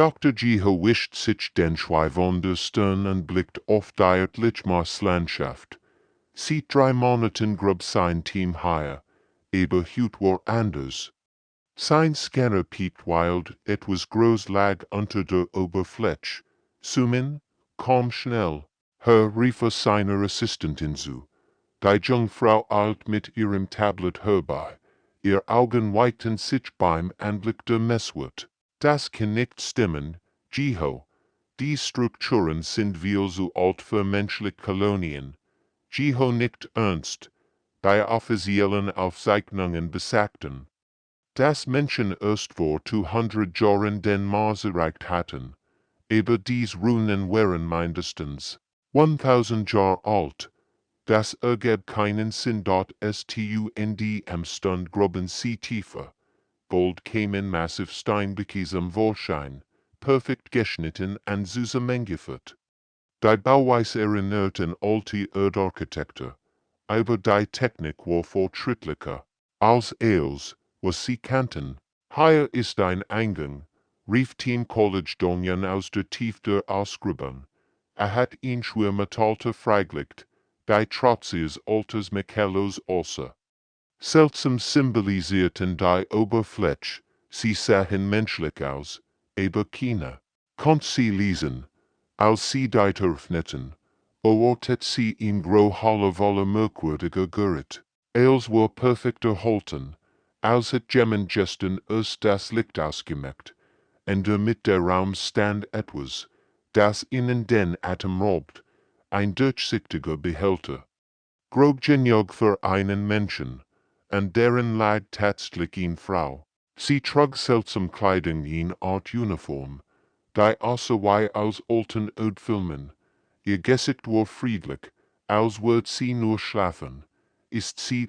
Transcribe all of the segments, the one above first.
Dr. Jeho wischt sich den Schwei von der Stirn und blickt auf die örtliche Marslandschaft. Sieht 3 Monaten grub sein Team hier, aber hut war anders. Sein Scanner piept wild, etwas groß lag unter der Oberfläche. Zoomen, komm schnell, rief seiner Assistentin zu. Die Jungfrau eilt mit ihrem Tablet herbei. Ihr Augen weiten sich beim Anblick der Messwort. Das kann nicht stimmen, Jeho. Die Strukturen sind viel zu alt für menschliche Kolonien. Jeho nickt ernst. Die offiziellen Aufzeichnungen besagten, dass Menschen erst vor 200 Jahren den Mars erreicht hatten. Aber dies Ruinen waren mindestens 1000 Jahre alt. Das ergab keinen Sinn, dort stund am Stund groben sie tiefer. Bald kämen massiv Steinblöcke zum Vorschein, perfekt geschnitten und zusammengeführt. Die Bauweise erinnert an alte Erdarchitektur, aber die Technik war fortschrittlicher als alles, was sie kannten. Hier ist ein Eingang, rief Team College Donjan aus der Tiefe der Ausgrabung. Hat ihn Schwermetalte freigelegt, die trotz altes Mechalos außer. Seltsam symbolisierten die Oberfläche, sie sahen menschlich aus, aber keiner konnte sie lesen. Als sie die öffneten, ortet sie in grauholle Wolle merkwürdiger Gerät. Els war perfekt erhalten, als het Gemmen gestern erst das Licht ausgemacht, und damit der Raum stand etwas, das ihnen den Atem raubt, ein durchsichtiger Behälter. Grob genug für einen Menschen, und deren lag tatsächlich eine Frau. Sie trug seltsam Kleidung in Art Uniform, die außer wie aus alten Ödfilmen. Ihr Gesicht war friedlich, als würd sie nur schlafen. Ist sie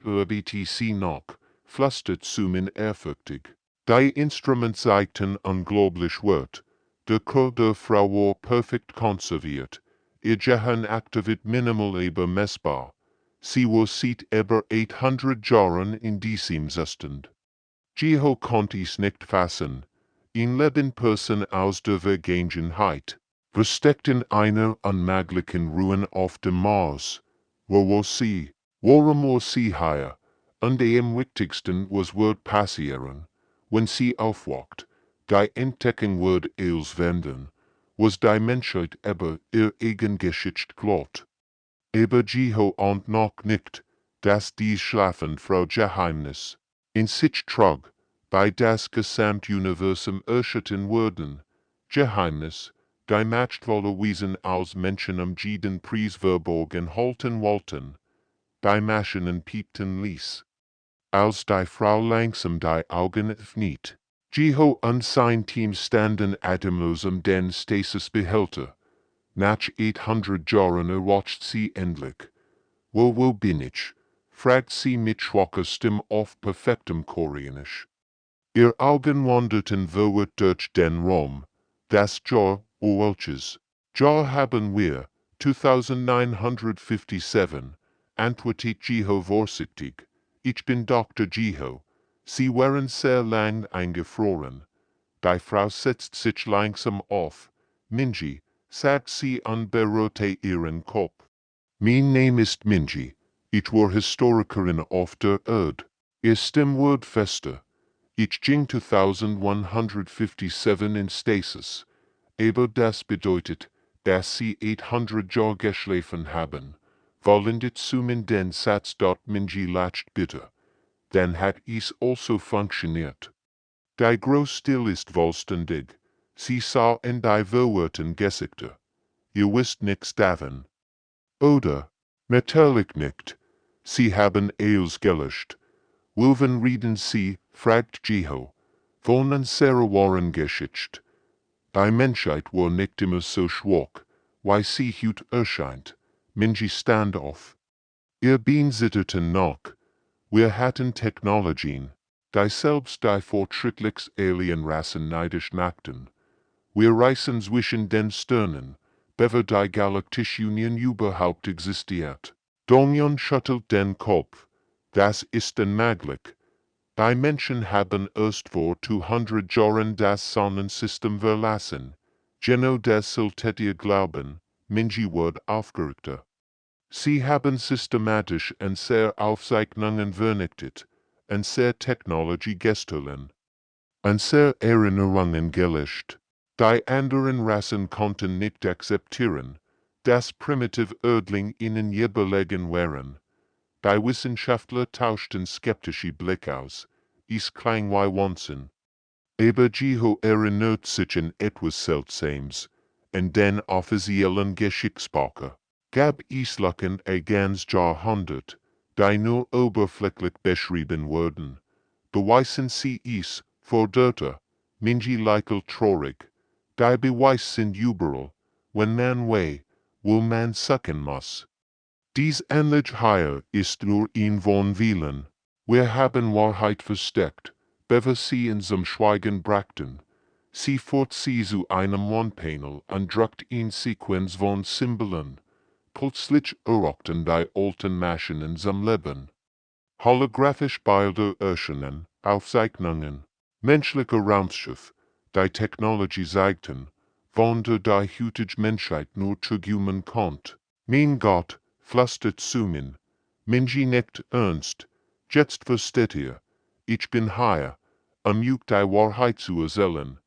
sie noch, flüstert Sumin ehrfürchtig. Die Instrument zeigten unglaublich Wert. Der Körper der Frau war perfekt konserviert. Ihr Gehirnaktivität minimal aber messbar. Sie war seit über 800 Jahren in diesem Zustand. Jeho konnte es nicht fassen. In Leben Person aus der Vergangenheit, versteckt in einer unmöglichen Ruin auf dem Mars. Wo war sie? Warum war sie hier? Und am wichtigsten was wird passieren, wenn sie aufwacht. Die Entdeckung wird els wenden, was die Menschheit über ihr eigen Geschichte glaubt. Aber Jeho ahnt noch nicht, dass dies Schlafen Frau Geheimnis in sich trug, bei das Gesamtuniversum erschüttern würden. Geheimnis, die machtvolle Wesen als Menschen am jeden Preis verborgen halten wollten. Die Maschinen piepten ließ. Als die Frau langsam die Augen öffnet, Jeho und sein Team standen atemlos den Stasisbehälter. Nach 800 Jahren erwacht sie endlich. Wo bin ich? Fragt sie mit schwacher Stimme auf perfektem Koreanisch. Ihr Augen wanderten verwirrt durch den Raum. Das Jahr, welches Jahr haben wir? 2957, antwortet Jeho vorsichtig. Ich bin Dr. Jeho. Sie waren sehr lang eingefroren. Die Frau setzt sich langsam auf. Minji, sagt sie und berührte ihren Kopf. Mein Name ist Minji. Ich war Historikerin auf der Erde. Ihr Stimme wird fester. Ich ging 2157 in Stasis. Aber das bedeutet, dass sie 800 Jahre geschlafen haben. Wollen die Sumen den Satz dort Minji lacht bitte. Dann hat es also funktioniert. Die Großstil ist vollständig. Sie sah in die verwirrten Gesichter. Ihr wisst nichts davon. Oder? Natürlich nicht. Sie haben alles gelöscht. Wollen reden Sie? Fragt Jeho. Von unserer wahren Geschichte. Die Menschheit war nicht immer so schwach, wie sie heute erscheint. Minji stand auf. Ihr Bein zitterten noch. Wir hatten Technologien, die selbst die fortschrittlichs Alienrassen neidisch machten. Wir reisen zwischen den Sternen, bevor die Galaktische Union überhaupt existiert. Donjon schüttelt den Kopf. Das ist unmöglich. Die Menschen haben erst vor 200 Jahren das Sonnensystem verlassen. Genau das solltet ihr glauben, Minji wird aufgerichtet. Sie haben systematisch und sehr Aufzeichnungen vernichtet, und sehr Technologie gestohlen, und sehr Erinnerungen gelöscht. Die anderen Rassen konnten nicht akzeptieren, dass primitive Erdling ihnen je belegen waren. Die Wissenschaftler tauschten skeptische Blick aus. Es klang wie Wahnsinn. Aber Jeho erinnert sich an etwas Seltsames, und den offiziellen Geschichtsbücher gab es Lücken ganz Jahrhunderte, die nur oberflächlich beschrieben wurden. Beweisen sie es, forderte Minji Leichel traurig. Die Beweise sind überall, wenn man weiß, wo man suchen muss. Dies ähnlich hier ist nur ein von vielen. Wir haben Wahrheit versteckt, bevor sie in zum Schweigen brachten. Sie führt sie zu einem One-Panel und druckt in Sequenz von Symbolen. Plötzlich erwachten die alten Maschinen zum Leben. Holographisch Bilder erscheinen, Aufzeichnungen, menschliche Raumschiff, die Technologie zeigten, Wunder die heutige Menschheit nur zugeben konnte. Mein Gott, flüstert zu mir, Minji nicht ernst, jetzt versteht ihr, ich bin hier, euch die Wahrheit zu erzählen.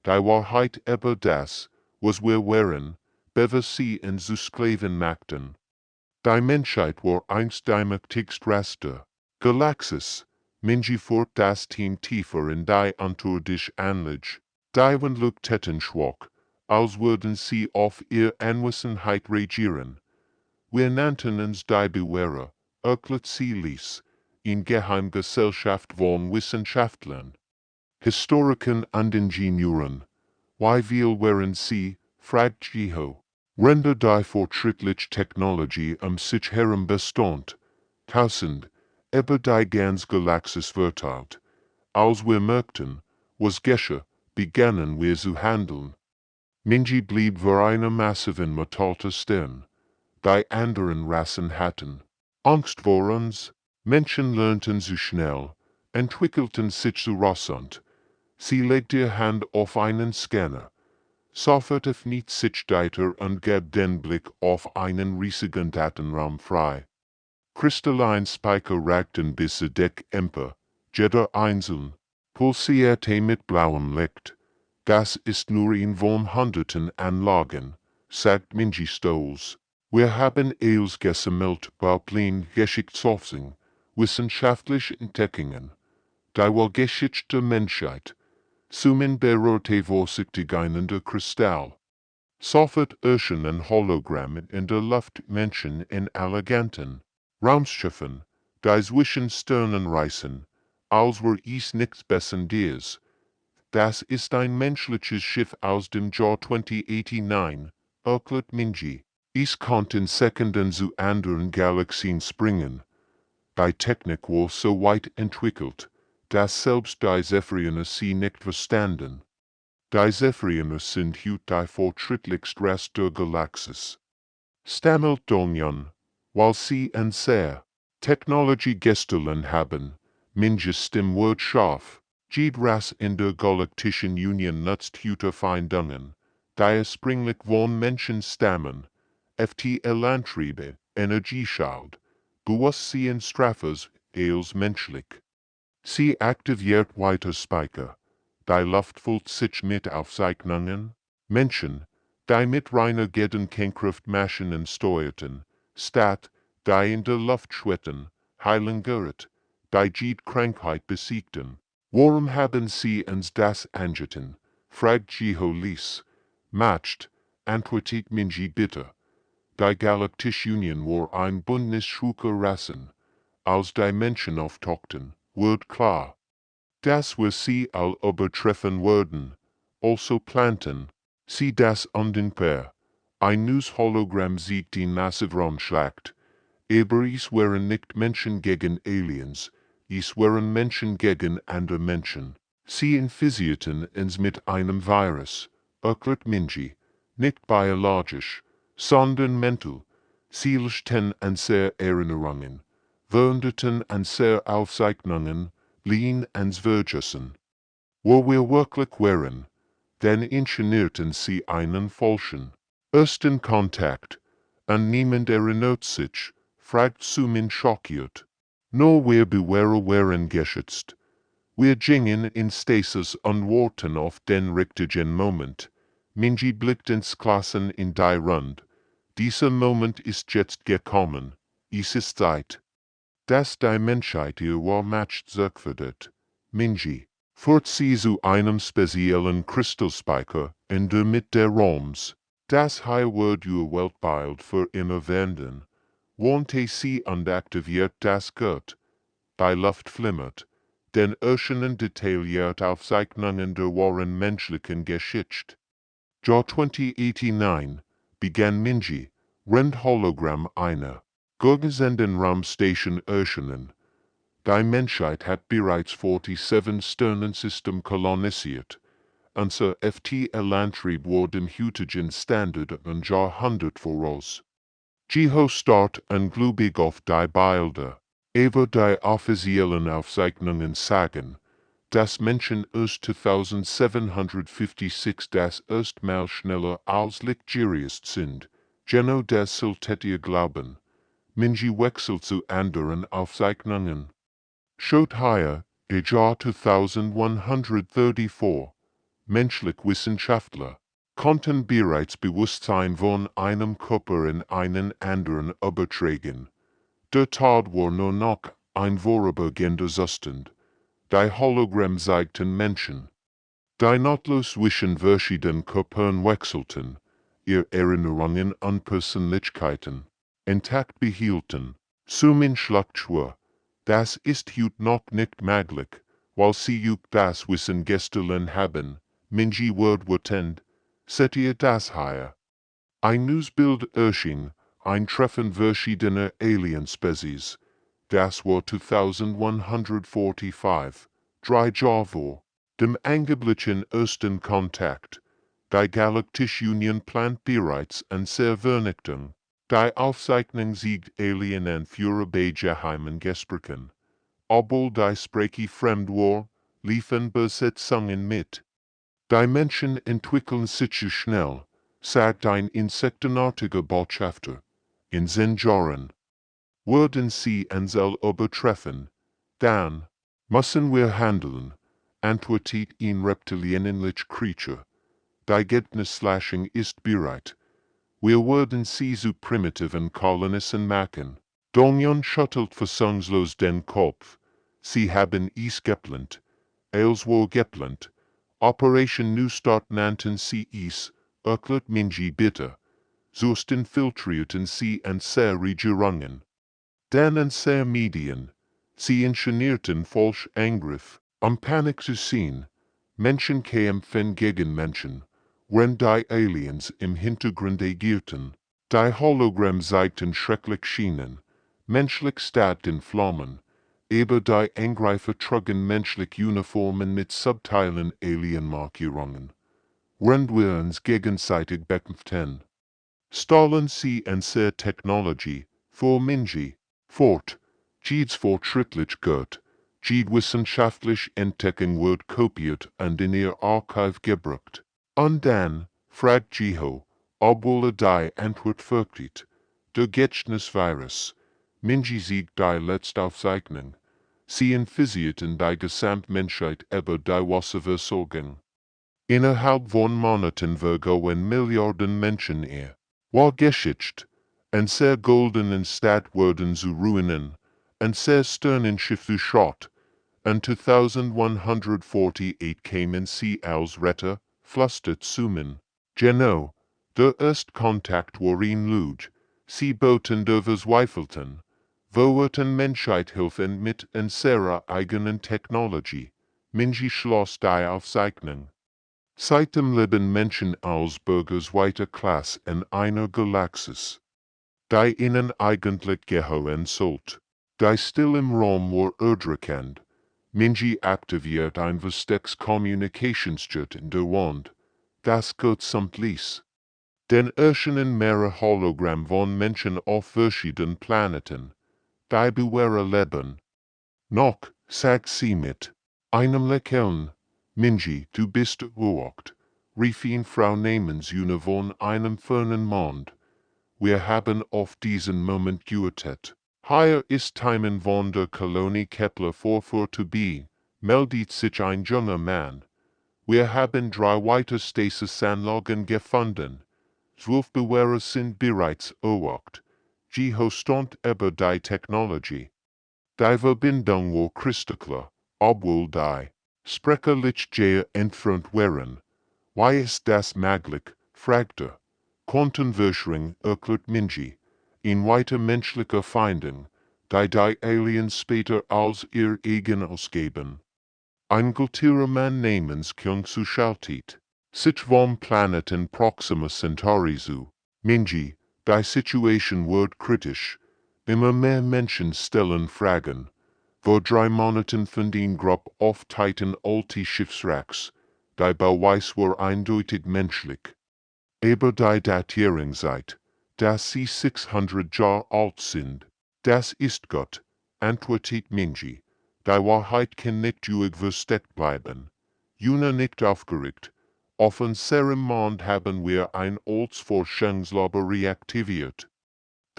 Die Wahrheit über das, was wir waren, bevor sie uns zu Sklaven machten. Die Menschheit war einst die mächtigste Rasse. Galaktische, Minji führt das Team tiefer in die unterirdische Anlage. Die Windlugtäten schwach, als würden sie auf ihr Anwesenheit regieren. Wir nannten uns die Bewährer, Zilis, in Geheimgesellschaft von Wissenschaftlern, Historikern und Ingenieuren. Wie viel waren sie, fragt Jeho. Render die fortschrittliche Technologie sich herum bestond, tausend, über die ganz Galaxis verteilt. Als wir merkten, was geschah, begannen wir zu handeln. Minji blieb für eine massiven Metallter Stern. Die anderen Rassen hatten Angst vor uns. Menschen lernten zu schnell, entwickelten sich zu rasant. Sie legte ihre Hand auf einen Scanner, sofort öffnet sich Dieter und gab den Blick auf einen riesigen Datenraum frei. Kristallin Speicher ragten bis zur Deck empor, jeder einzeln, pulsierte mit blauem Licht. Das ist nur ein von hunderten Anlagen, sagt Minji stolz. Wir haben es gesammelt, Bauplan Geschichtsaufsicht, wissenschaftliche Entdeckungen, die Weltgeschichte der Menschheit, Sumen berührte vorsichtigeinender Kristall. Sofort erscheinen Hologrammen in der Luft Menschen in eleganten Raumschiffen, die zwischen Sternen reisen, als wir es nichts Besseres dies. Das ist ein menschliches Schiff aus dem Jahr 2089, erklärt Minji. Es konnte in Sekunden zu anderen Galaxien springen. Die Technik war so weit entwickelt, dass selbst die Zephyriner sie nicht verstanden. Die Zephyriner sind heute die fortschrittlichste Rasse der Galaxis. Stammelt Donjan, weil sie eine sehr Technologie gestohlen haben, Minjes Stimme wird scharf. Jede Rasse in der Galaktischen Union nutzt heute Feindungen, die ursprünglich von Menschen stammen. FT Antriebe, Energieschaud, Bewusstsein Straffers, als menschlich. Sie aktiviert weiter Speicher, die Luft füllt sich mit Aufzeichnungen, Menschen, die mit reiner Gedankenkraft Maschinen steuerten, statt, die in der Luft schwebten, heilen Gerrit, die jede Krankheit besiegten. Warum haben sie uns das angetan? Fragt Jeho Lies. Matcht, antwortet Minji bitter. Die Galaktische Union war ein Bündnis schwucher Rassen. Als die Menschen auftauchten, wird klar, dass wir sie all übertreffen würden. Also planten sie das undenkbar. Ein neues Hologramm siegt die massive Raumschlacht. Aber es waren nicht Menschen gegen Aliens, es waren Menschen gegen andere Menschen. Sie infizierten uns mit einem Virus, erklärt Minji, nicht biologisch, sondern mental. Sie löschten an sehr Erinnerungen, veränderten an sehr Aufzeichnungen, Lean ans Vergessen. Wo wir wirklich wären, den Ingenieurten sie einen falschen ersten Kontakt, an niemand erinnert sich, fragt Sumin schockiert. No wir wären geschützt. Wir gingen in Stasis und warten auf den richtigen Moment. Minji blickt ins Klassen in die Rund. Dieser Moment ist jetzt gekommen. Es ist Zeit. Dass die Menschheit ihr matcht zurückfordert. Minji. Führt sie zu einem speziellen Kristallspeicher in der Mitte der Raums. Das wird ihr Weltbild für immer wenden. Wonte sie und aktiviert das Gott. Die Luft flimmert. Den Oceanen detailliert Aufzeichnungen der wahren menschlichen Geschichte. Jahr 2089 begann Minji, Rend Hologramm einer. Gurgesenden Raumstation Oceanen. Die Menschheit hat bereits 47 Sternensystem kolonisiert. Unser FT-Antrieb wurde im heutigen Standard ein Jahrhundert voraus. Start und glubig auf die Bilder. Über die offiziellen Aufzeichnungen sagen, dass Menschen erst 2756 das erstmal schneller als Lichtjahres sind. Genau das solltet ihr glauben. Minji wechselt zu anderen Aufzeichnungen. Schaut hier, Jahr 2134. Menschlich Wissenschaftler konnten bereits Bewusstsein von einem Körper in einen anderen übertragen. Der Tod war nur noch ein vorübergehender Zustand. Die Hologramm zeigten Menschen, die nahtlos zwischen verschiedenen Körpern wechselten, ihr Erinnerungen an Persönlichkeiten intakt behielten. Sumin Schlagschwur. Das ist heute noch nicht möglich, weil sie das Wissen gestohlen haben. Minji Word seht ihr das hier? Ein Newsbild erschien, ein Treffen verschiedener Alien-Species. Das war 2145, 3 Jahre vor dem angeblichen ersten Kontakt. Die Galaktische Union plant bereits eine Vernichtung. Die Aufzeichnung siegt Alien und Führer bei geheimen Gesprächen. Obwohl die Sprache fremd war, liefen Besetzungen mit. Die Menschen entwickeln sich schnell, sagt ein insektenartiger Botschafter. In 10 Jahren würden sie uns übertreffen. Dann müssen wir handeln, antwortet ein reptilienähnlich Creature. Die Gedächtnisslashing ist bereit. Wir würden sie zu primitiven Kolonisten machen. Donjon schüttelt fassungslos den Kopf. Sie haben es geplant. Els war geplant. Operation New Start nannten sie es, erklärt Minji bitter. Sonst infiltrierten sie unsere Regierungen. Dann unsere Medien. Sie ingenierten falsch Angriff, Panik zu sehen. Menschen kämpfen gegen Menschen. Wenn die Aliens im Hintergrund agierten, die Hologramm zeigten schrecklich Schienen, menschlich Stadt in Flammen, aber die Angreifer trugen menschliche Uniformen mit subtilen Alienmarkierungen. Wenn wir uns gegenseitig bekämpften, stahlen sie unsere Technologie, vor Minji, fort, Jids fortschrittlich gehört, Jid wissenschaftlich Entdeckung wird kopiert und in ihr Archiv gebracht. Und dann, fragt Jiho, obwohl die Antwort fürchtet, der Gedächtnisvirus, Minji siegt die letzte Aufzeichnung. Sie infizierten die Gesamtmenschheit über die Wasserversorgung. Innerhalb von Monaten vergehen Milliarden Menschen ihr. War geschützt, und sehr goldenen Stadt wurden zu Ruinen, und sehr Sternenschiff zu Schrott, und 2148 kamen sie als Retter, flüstert Sumin. Genau, der Erstkontakt war in Lüge, sie boten der Verzweifelten, wollten Menschheit helfen mit unserer eigenen Technologie. Minji schloss die Aufzeichnung. Seitdem leben Menschen als Bürger zweiter Klasse in einer Galaxis, die ihnen eigentlich gehören sollte. Die still im Raum war erdrückend. Minji aktiviert ein Versteckskommunikationsjet in der Wand. Das geht samt ließ. Den erscheinen mehrere Hologramm von Menschen auf verschiedenen Planeten. Die bewähre leben. Noch, Sag sie mit einem Lächeln, Minji, du bist besorgt, rief ihn Frau Namens von einem fernen Mond. Wir haben auf diesen Moment gewartet. Hier ist Timon von der Kolonie Kepler 442b, meldet sich ein junger Mann. Wir haben 3 weitere Stasis-Anlagen gefunden. 12 Bewahrer sind bereits erwacht. Jiho stand über die Technologie. Die Verbindung war kristalklar, obwohl die Sprecherlichtgeher entfernt waren. Wie ist das möglich? Fragte. Quantenverschwörung erklärt Minji. In weiter menschlicher Findung, die Aliens später als ihr eigen ausgeben. Ein gültiger Mann namens Kyung-Su schaltet sich vom Planeten Proxima Centauri zu. Minji, die Situation wird kritisch. Immer mehr Menschen stellen Fragen. Vor 3 Monaten von den Gruppe auf Titan alte Schiffswracks. Die Beweis war eindeutig menschlich. Aber die Datierungszeit, dass sie 600 Jahre alt sind, das ist Gott, antwortet Minji. Die Wahrheit kann nicht versteckt bleiben. Juna nicht aufgeregt. Auf unserem Mond haben wir ein altes Forschungslabor reaktiviert.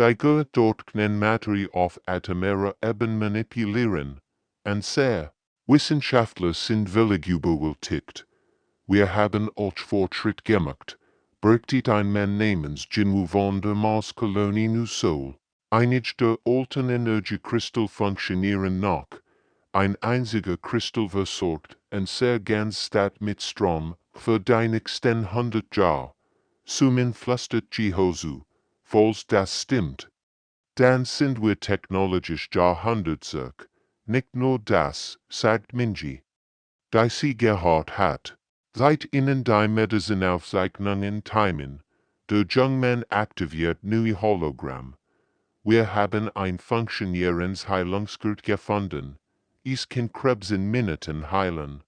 Die Gott dort können Materie auf atomarer Ebene manipulieren. Und sehr Wissenschaftler sind willig überwältigt. Wir haben auch Fortschritt gemacht. Berichtet ein Mann namens Jinwu von der Marskolonie Nu Sol. Einige der alten Energiekristal funktionieren noch. Ein einziger Kristall versorgt und sehr ganz statt mit Strom für die nächsten 100 Jahre. Sumin flüstert Jihozu. Falls das stimmt, dann sind wir technologisch Jahrhunderte. Nicht nur das, sagt Minji. Die sie gehört hat. Seit ihnen die Medizinaufzeichnungen timen, der Jungmann aktiviert neue Hologramm. Wir haben ein funktionierendes Heilungsgerät gefunden. Es kann Krebs in Minuten heilen.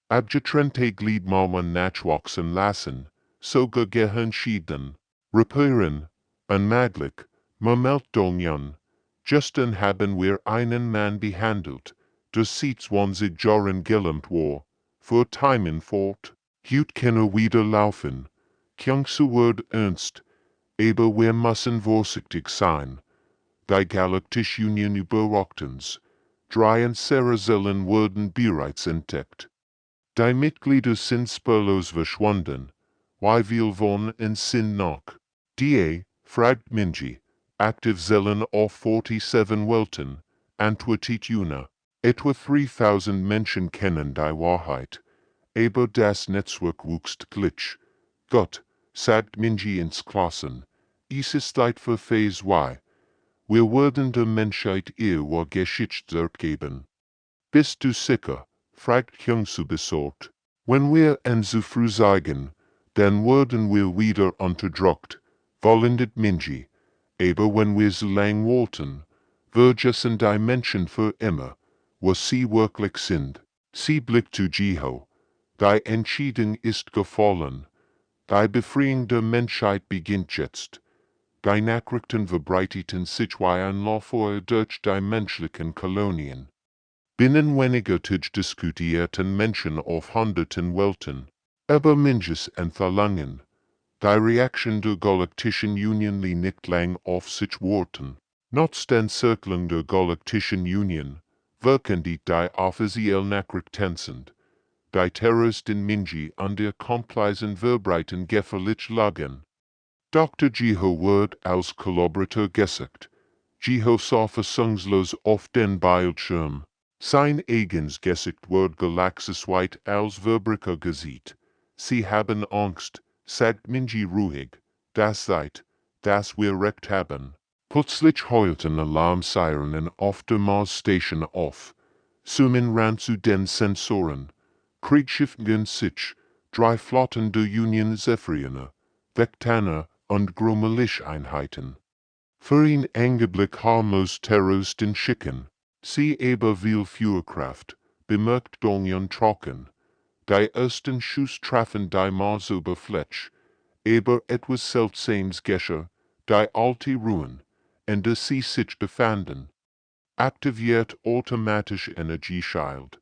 Abgetrennte Gliedmaßen nachwachsen lassen, sogar Gehirnschäden reparieren, unmöglich, Meldungen. Gestern haben wir einen Mann behandelt, der seit 20 Jahren gelähmt war. Für Timon fort, heute kann wieder laufen. Kyung-Su wird ernst, aber wir müssen vorsichtig sein. Die Galaktische Union überwacht uns. 3 Ceresellen wurden bereits entdeckt. Die Mitglieder sind spurlos verschwunden. Wie viel von uns sind noch? Die, fragt Minji. Aktivzellen auf 47 Welten, antwortet Yuna. Etwa 3000 Menschen kennen die Wahrheit. Aber das Netzwerk wächst glitch. Gott, sagt Minji ins Klassen. Es ist Zeit für Phase Y. Wir werden der Menschheit ihre Geschichte geben. Bist du sicher? Fragt Kyung-Su besorgt. Wenn wir uns zu früh sagen, dann werden wir wieder unterdrückt, vollendet Minji. Aber wenn wir so lang warten, vergessen die Menschen für immer, was sie wirklich sind. Sie blickt zu Jiho. Die Entscheidung ist gefallen. Die Befreiung der Menschheit beginnt jetzt. Die Nachrichten verbreiteten sich wie ein Lauffeuer durch die menschlichen Kolonien. Binnen weniger Tage diskutierten Menschen auf hunderten Welten über Minjis Entverlangen. Die Reaktion der Galaktischen Union ließ nicht lang auf sich warten. Trotz den Zirkeln der Galaktischen Union wirken die offiziell Nachrichten sind. Die Terroristen Minji an der Kompleisen verbreiten gefährlich lagen. Dr. Jiho wird als Kollaborateur gesagt. Jiho sah fassungslos auf den Bildschirm. Sein eigens Gesicht wird galaxischweit als Verbrecher gesehen. Sie haben Angst, sagt Minji ruhig. Das seid, dass wir recht haben. Plötzlich heulten Alarmsirenen auf der Mars-Station auf. Sumin ran zu den Sensoren. Kriegsschiff gen sich, 3 Flotten der Union Zephyriner, Vectaner und Gromelisch-Einheiten. Für ihn Augenblick harmlos Terroristen schicken. Sie aber viel Führkraft, bemerkt Dongyon trocken. Die ersten Schuss trafen die Marsoberfläche, aber etwas Seltsames geschah, die alte Ruhen, in der sie sich befanden. Aktiviert automatische Energieschild.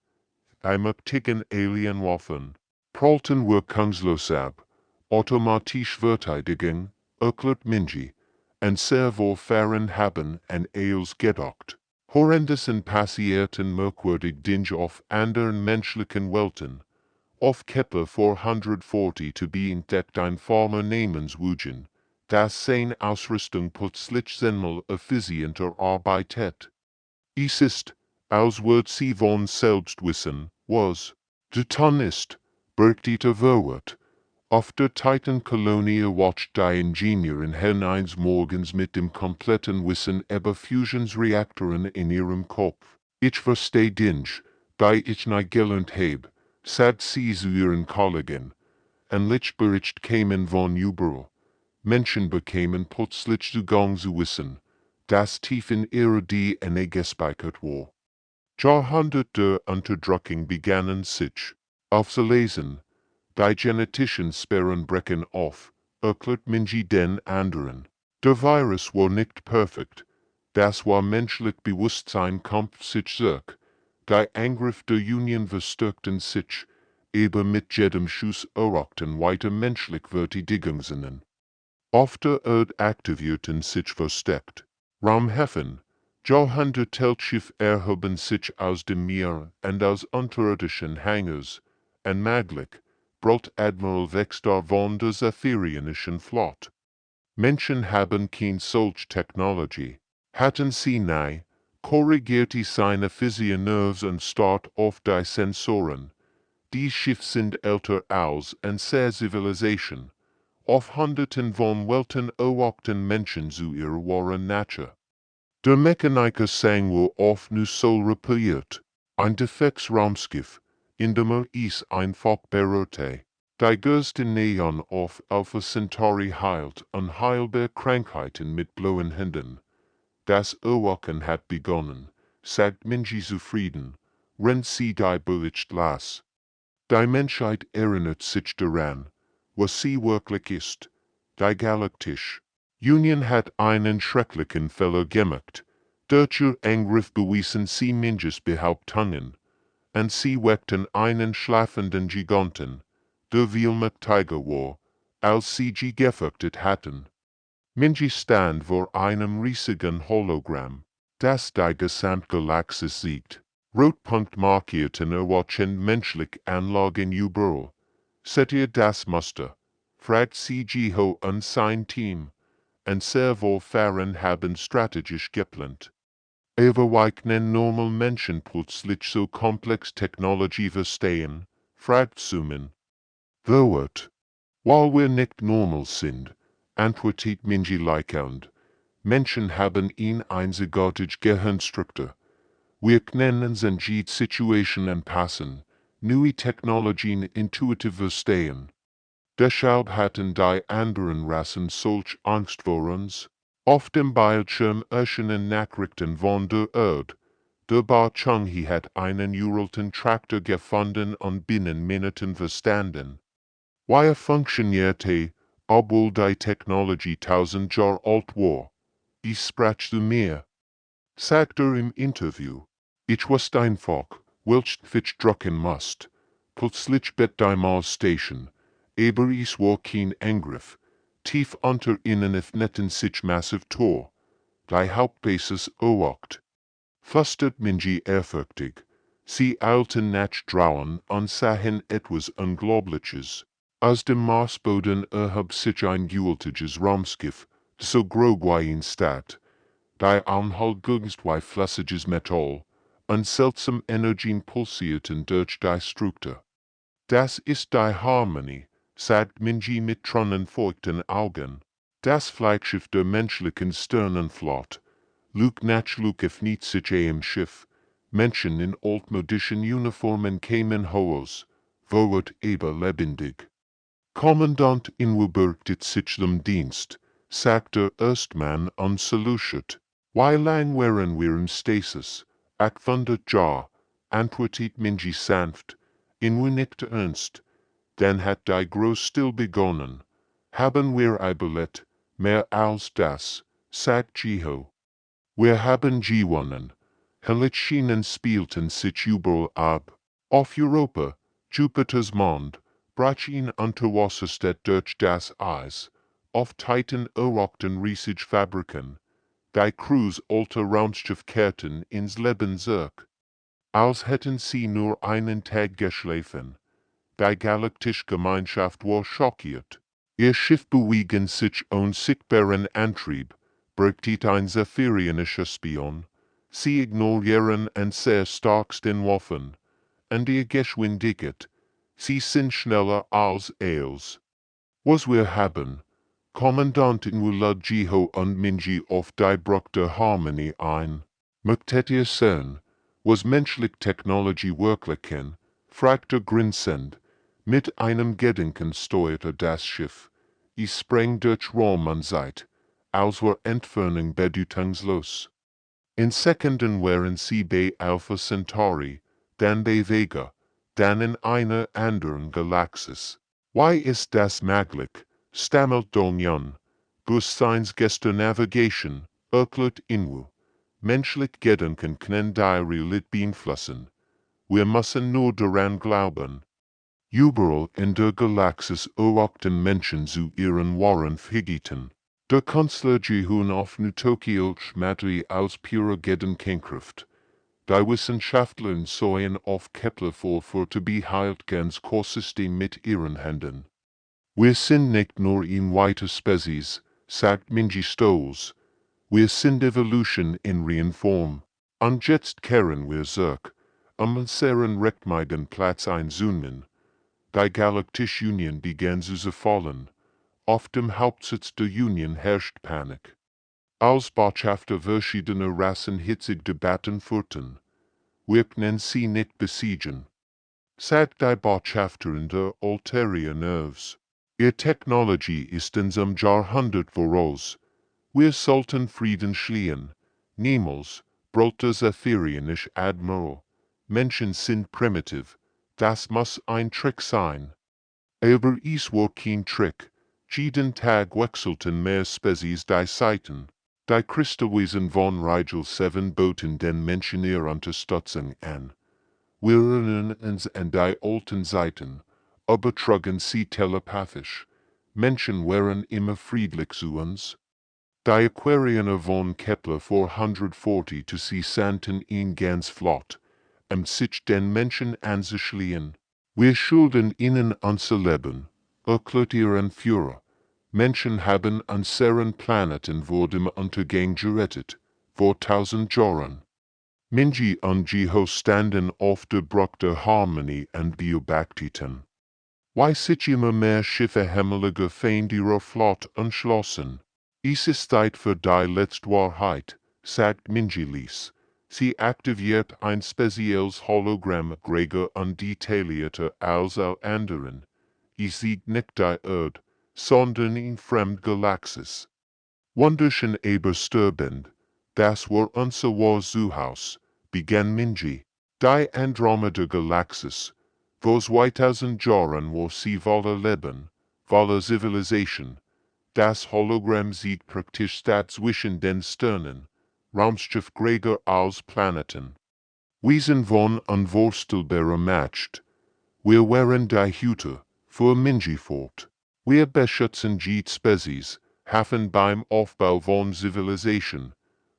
Einmöglichen Alienwaffen. Prolten wirkungslos ab. Automatisch Verteidigung. Erklärt Minji. En servo-fahren haben en eels gedacht. Horrendessen passierten merkwürdig Dinge auf anderen menschlichen Welten. Auf Kepler 440 to be entdeckt ein Farmer namens Wujen, das seine Ausrüstung plötzlich zehnmal effizienter arbeitet. Es ist, als würd sie von selbst wissen, was. Der Ton ist, bergdieter Verwert. Auf der Titan-Kolonie wacht die Ingenieurin eines Morgens mit dem kompletten Wissen über Fusionsreaktoren in ihrem Kopf. Ich versteh Dinge, die ich nicht gelernt heb, sagt sie zu ihren Kollegen. Ein Lichtbericht kämen von überall. Menschen bekämen plötzlich Zugang zu Wissen, das tief in ihrer DNA gespeichert war. Jahrhunderte der Unterdrückung begannen sich aufzulesen. Die genetischen Sperren brechen auf, erklärt Minji den anderen. Der Virus war nicht perfekt. Das war menschlich Bewusstsein kämpft sich zurück. Die Angriff der Union verstärkten sich, aber mit jedem Schuss erreichten weiter menschlich Verteidigungen. Auf der Erde aktivierten sich versteckt. Raumhäfen, Jahrhundertelschiff erhoben sich aus dem Meer und aus unterirdischen Hangars, und maglich, brot Admiral Vextar von der Zephyrionischen Flotte. Menschen haben kein solch Technology. Hatten sie nie, korrigierte seine Physionerves und start auf die Sensoren. Die Schiff sind älter als en Zivilisation. Auf Hunderten von Welten erwachten Menschen zu ihrer wahren Natur. Der Mechaniker sang wohl oft nu so repariert. Ein defektes Raumschiff, in dem es einfach berührte. Die größten Neon auf Alpha Centauri heilt unheilbare Krankheiten mit blauen Händen. Das Erwachen hat begonnen, sagt Minji zufrieden, rennt sie die Bericht las. Die Menschheit erinnert sich daran, was sie wirklich ist. Die Galaktische Union hat einen schrecklichen Fehler gemacht. Durch ihr Angriff bewiesen sie Minjis Behauptungen, und sie weckten einen schlafenden Giganten, der viel mächtiger war, als sie je gefürchtet hatten. Minji stand vor einem riesigen Hologramm, das die Gesamtgalaxis sieht. Rotpunkt markierten erwachen menschliche Anlagen überall. Seht ihr das Muster? Fragt sie Jiho und sein Team. Und Servo-Fahren haben strategisch geplant. Erweichen normal Menschen plötzlich so komplex Technologie verstehen? Fragt Sumin. Verwirrt. Weil wir nicht normal sind, antwortet Minji lächelnd. Menschen haben eine einzigartige Gehirnstruktur. Wir können sich die Situation anpassen, neue Technologien intuitiv verstehen. Deshalb hatten die anderen Rassen solch Angst vor uns. Auf dem Bildschirm erschienen Nachrichten von der Erde. Der Bar-Chung-Hi hat einen uralten Traktor gefunden und binnen Minuten verstanden. Wie er funktionierte, obwohl die Technologie 1000 Jahre alt war. Ich sprach zu mir. Sagt er im Interview. Ich wusste einfach, welch Fitch drucken musst. Plötzlich bet die Mars Station. Aber es war kein Angriff. Tief unter ihnen öffneten sich massiv Tor. Die Hauptbasis erwacht. Flüstert Minji ehrfürchtig. Sie eilten nach draußen und sahen etwas Unglaubliches. Aus dem Marsboden erhob sich ein gewaltiges Raumschiff, so groß wie eine Stadt. Die Anhalt wie flüssiges Metall, und seltsam Energien pulsierten durch die Struktur. Das ist die Harmonie, sagt Minji mit tränenfeuchten Augen. Das Flaggschiff der menschlichen Sternenflotte. Luke Natchluk öffnet sich im Schiff. Menschen in altmodischen Uniformen kämen heraus, wird aber lebendig. Kommandant inwebürgtet sich dem Dienst, sagt der Erstmann und salutet. Wie lang wären wir im Stasis? 800 Jahre, antwortet Minji sanft, in nicht ernst. Dann hat die Großstill begonnen. Haben wir überlebt, mehr als das, sagt Jiho. Wir haben gewonnen. Helitschienen spielten sich überall ab. Auf Europa, Jupiters Mond, brach ihn unter Wasserstadt durch das Eis. Auf Titan erwachten riesige Fabriken. Die Crews alter Raumschiff kehrten ins Leben zurück. Als hätten sie nur einen Tag geschlafen. Die galaktische Gemeinschaft war schockiert. Ihr Schiff bewegen sich ohne sichtbaren Antrieb, berichtet ein zephirianischer Spion. Sie ignorieren an sehr starksten Waffen. Und ihr Geschwindigkeit, sie sind schneller als els. Was wir haben, Kommandantin Jiho und Minji auf die Bruch der Harmonie ein. Möchtet ihr sehen, was menschliche Technologie wirklich kann, fragte grinsend. Mit einem Gedanken steuerte das Schiff. Ich sprang durch Raum und Zeit, als war Entfernung bedeutungslos. In Sekunden waren sie bei Alpha Centauri, dann bei Vega, dann in einer anderen Galaxis. Why ist das möglich? Stammelt Donjan. Bewusstseinsgester Navigation, erklärt Inwu. Menschlich Gedanken können die Realität beeinflussen. Wir müssen nur daran glauben. Überall in der Galaxis erwachten Menschen zu ihren wahren Fähigkeiten. Der Künstler Jihun auf Nutokielch Materie aus purer Gedankenkraft. Die Wissenschaftler sahen auf Kepler vor zu beheilt ganz Korsystem mit ihren Händen. Wir sind nicht nur in weiter Spezies, sagt Minji stolz. Wir sind Evolution in Reinform. Und jetzt kehren wir zurück, unseren rechtmäßigen Platz einzunehmen. Die Galaktische Union begann zu zerfallen. Auf dem Hauptsitz der Union herrscht Panik. Als Botschafter verschiedener Rassen hitzig Debatten führten. Wir können sie nicht besiegen, sagt die Botschafterin der Ulterior Nerves. Ihr Technologie ist in zum Jahrhunderte voraus. Wir sollten Frieden schließen. Niemals, brüllte zephirianisch Admiral. Menschen sind primitiv. Das muss ein Trick sein. Aber es war kein Trick. Jeden Tag wechselten mehr Spezies die Seiten. Die Kristallwesen von Rigel 7 boten den Menschen ihre Unterstützung an. Wir erinnern uns an die alten Zeiten, aber trugen sie telepathisch. Menschen waren immer friedlich zu uns. Die Aquarianer von Kepler 440 zu sie sandten ihn ganz flott, sich den Menschen anzuschließen. Wir schulden ihnen unser Leben, erklärt ihren Führer. Menschen haben unseren Planeten vor dem Untergang gerettet, vor 1000 Jahren. Minji und Jiho standen auf der Bruch der Harmonie und beobachteten. Why sich immer mehr Schiffe himmeliger Feinde ihrer Flotte entschlossen? Es ist Zeit für die letzte Wahrheit, sagt Minji Lies. Sie aktiviert ein spezielles Hologramm greger und detaillierter als all anderen. Es sieht nicht die Erde, sondern in fremd Galaxis. Wunderschön aber stirbend, das war unser Zuhause, begann Minji. Die Andromeda-Galaxis, vor 2000 Jahren war sie voller Leben, voller Zivilisation. Das Hologramm sieht praktisch statt zwischen den Sternen, Raumschiff greger als Planeten. Wesen von unvorstellbarer Macht. Wir waren die Hüter, fuhr Minji fort. Wir beschützen die Spezies, helfen beim Aufbau von Zivilisation.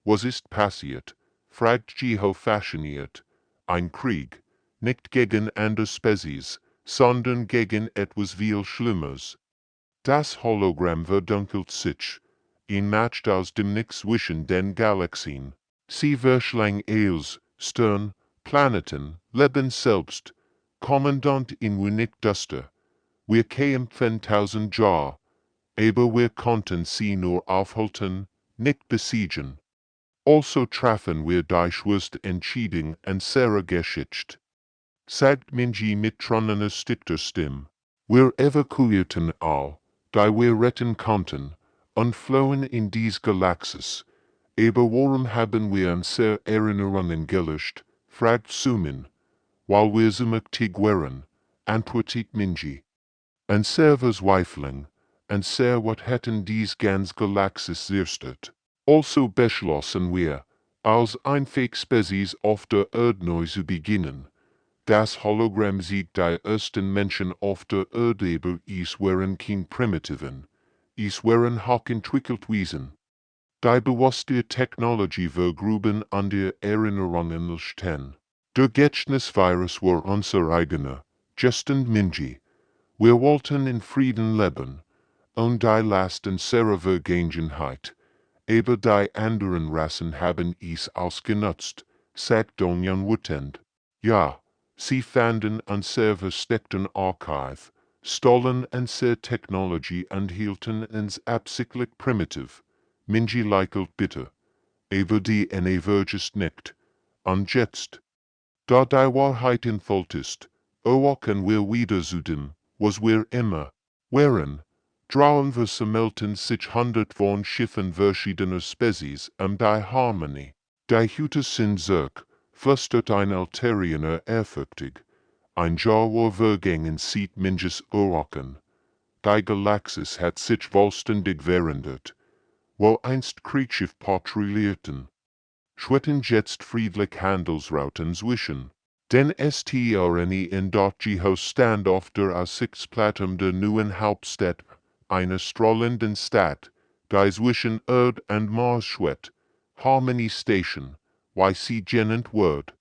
Was ist passiert? Fragt Jiho fasziniert. Ein Krieg, nicht gegen andere Spezies, sondern gegen etwas viel Schlimmeres. Das Hologramm verdunkelt sich, in Macht aus dem Nichts zwischen den Galaxien. Sie verschlang els, Stern, Planeten, Leben selbst. Kommandant in nicht duster. Wir kämpfen 1000 Jahre, aber wir konnten sie nur aufhalten, nicht besiegen. Also trafen wir die schwerste Entscheidung unserer Geschichte, sagt Minji mit trockener Stimme. Wir evakuierten all, die wir retten konnten, und flohen in dies Galaxis. Aber warum haben wir unsere Erinnerungen gelöscht? Fragt Sumin. Weil wir so mächtig waren, antwortet Minji. Unser Verzweiflung, unser wat hätten dies ganz Galaxis zerstört. Also beschlossen wir, Als ein Fake-Spezies auf der Erde neu zu beginnen. Das Hologramm sieht die ersten Menschen auf der Erde, aber es waren kein Primitiven. Es waren hochentwickelt Wesen. Die bewusste Technologie vergruben an der Erinnerungen stehen. Der Gedächtnisvirus war unser eigener, Justin Minji. Wir wollten in Frieden leben, und die Lasten serer Vergangenheit. Aber die anderen Rassen haben es ausgenutzt, sagt Donjan Wutend. Ja, sie fanden unser versteckten Archive, stohlen unsere Technologie und hielten uns absichtlich primitiv. Minji lächelt bitter. Aber die vergisst nicht. Und jetzt, da die Wahrheit entfaltet ist, erwachen wir wieder zu dem, was wir immer waren. Trauen wir sammelten sich hundert von Schiffen verschiedener Spezies die Harmonie. Die Hüte sind zurück, flüstert ein Alteriener ehrfürchtig. Ein Jahr war vergangen sieht Minjes erwachen. Die Galaxis hat sich vollständig verändert. Wo einst Kriegsschiff patrouillierten, schwitten jetzt friedlich Handelsrouten zwischen den STRNE in dort stand auf der Aussichtsplattform der neuen Hauptstadt, einer strahlenden Stadt, die zwischen Erde und Mars schwett, Harmony Station, wie sie genannt wird.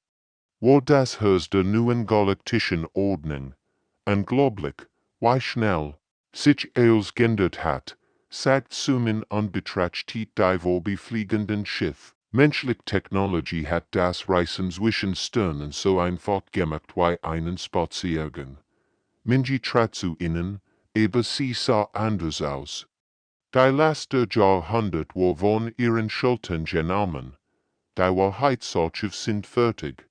Wo das Haus der neuen galaktischen Ordnung, unglaublich, wie schnell, sich alles geändert hat, sagt Sumin Anbetracht die vorbefliegenden Schiff. Menschliche Technologie hat das Reisen zwischen Sternen so einfach gemacht wie einen Spaziergang. Minji trat zu ihnen, aber sie sah anders aus. Die letzte Jahrhunderte war von ihren Schultern genommen. Die Wahrheitsarchiv sind fertig.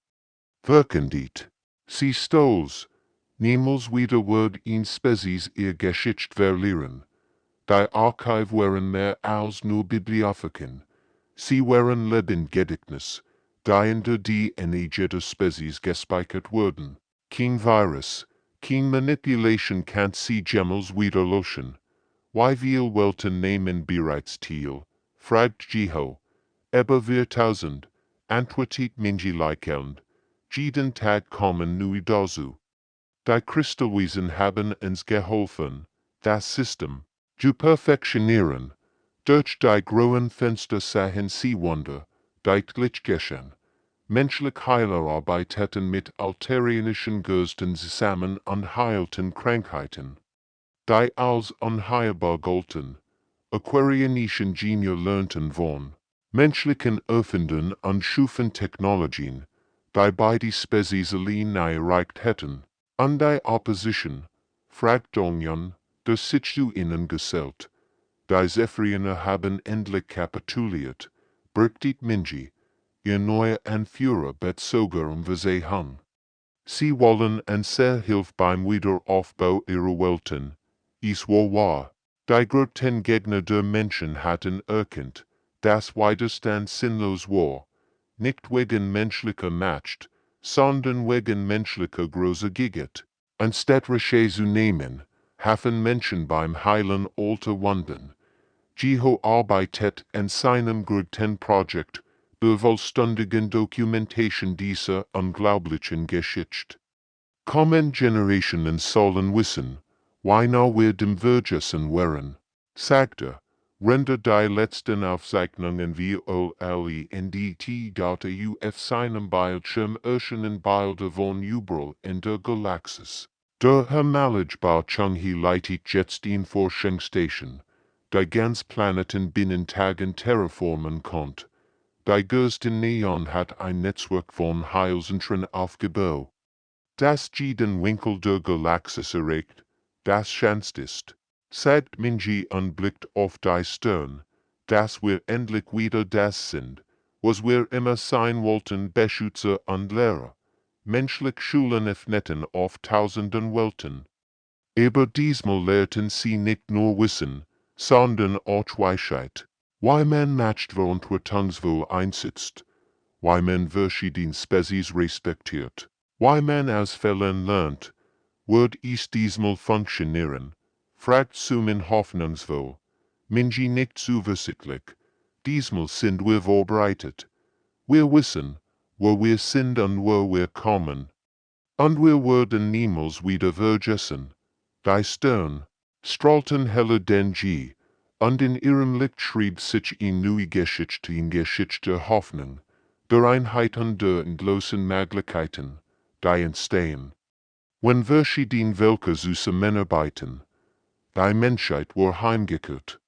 Verkündigt. Sie stolz. Niemals wieder wird ein Spezies ihr Geschichte verlieren. Die Archive waren mehr als nur Bibliotheken. Sie waren Lebendgedächtnis, die in der DNA jeder Spezies gespeichert wurden. Kein Virus, kein Manipulation kann sie jemals wieder löschen. Wie viel Welten nehmen bereits teil? Fragt Jiho. Aber wir tausend, antwortet Minji lächelnd. Jeden Tag kommen neue dazu. Die Kristallwesen haben uns geholfen, das System zu perfektionieren. Durch die grauen Fenster sahen sie Wunder, deutlich geschehen. Menschliche Heiler arbeiteten mit alterianischen Geistern zusammen und heilten Krankheiten, die als unheilbar galten. Aquarianischen Genier lernten von menschlichen Erfindern und schufen Technologien, die beide Spezies allein erreicht hätten. Und die Opposition, fragt Donjan, der sich zu ihnen gesellt. Die Zephyriner haben endlich kapituliert, berichtet Minji, ihr neuer Anführer bezogen Versehen. Sie wollen unsere Hilfe beim Wiederaufbau ihrer Welten. Es war wahr. Die größten Gegner der Menschen hatten erkannt, dass Widerstand sinnlos war, nicht wegen menschlicher Macht, sondern wegen menschlicher großer Gigat. Anstatt Rache zu nehmen, haben Menschen beim Heilen alter Wunden. Jiho arbeitet an seinem größten Projekt, der vollständigen Dokumentation dieser unglaublichen Geschichte. Kommende Generationen sollen wissen, wie nah wir dem Vergessen waren, sagte, render die letzten Aufzeichnungen VOLLENDT auf seinem Bildschirm erscheinen Bilder von überall in der Galaxis. Der Herr Chung-Hee leitet jetzt in Forschungsstation, die ganz Planeten binnen Tagen terraformen konnte. Die größte Neon hat ein Netzwerk von Heilzentren aufgebaut, das jeden Winkel der Galaxis erreicht, das schanzt ist. Sagt Minji und blickt auf die Stirn, dass wir endlich wieder das sind, was wir immer sein wollten, Beschützer und Lehrer. Menschlich Schulen öffneten auf tausenden Welten. Aber diesmal lehrten sie nicht nur Wissen, sondern auch Weisheit. Wie man Machtverantwortungsvoll einsetzt, wie man verschiedene Spezies respektiert, wie man aus Fehlern lernt, wird es diesmal funktionieren, fragt Sumin hoffnungsvoll. Minji nicht zuversichtlich. Diesmal sind wir vorbereitet. Wir wissen, wo wir sind und wo wir kommen. Und wir werden niemals wieder vergessen. Die Stern strahlten heller denn je, und in ihrem Licht schrieb sich eine neue Geschichte in Geschichte Hoffnung, der Einheit und der endlosen Möglichkeiten, die entstehen. Wenn wir den welke zusammenarbeiten, die Menschheit war heimgekehrt,